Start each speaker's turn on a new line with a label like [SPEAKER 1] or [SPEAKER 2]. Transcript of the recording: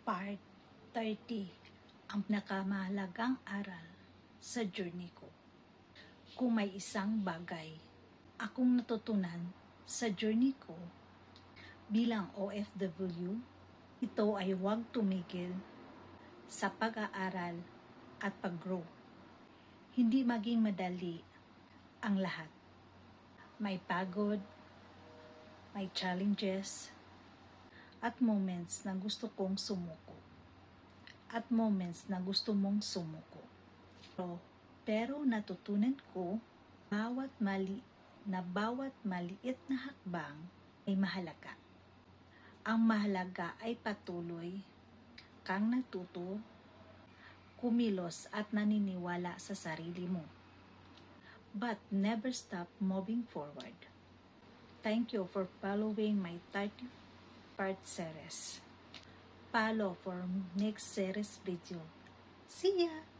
[SPEAKER 1] Part 30, ang pinakamahalagang aral sa journey ko. Kung may isang bagay akong natutunan sa journey ko bilang OFW, ito ay huwag tumigil sa pag-aaral at pag-grow. Hindi maging madali ang lahat. May pagod, may challenges, at moments na gusto kong sumuko. At moments na gusto mong sumuko. Pero natutunan ko, bawat maliit na hakbang ay mahalaga. Ang mahalaga ay patuloy kang natuto, kumilos at naniniwala sa sarili mo. But never stop moving forward. Thank you for following my 30-part series. Follow for next series video. See ya!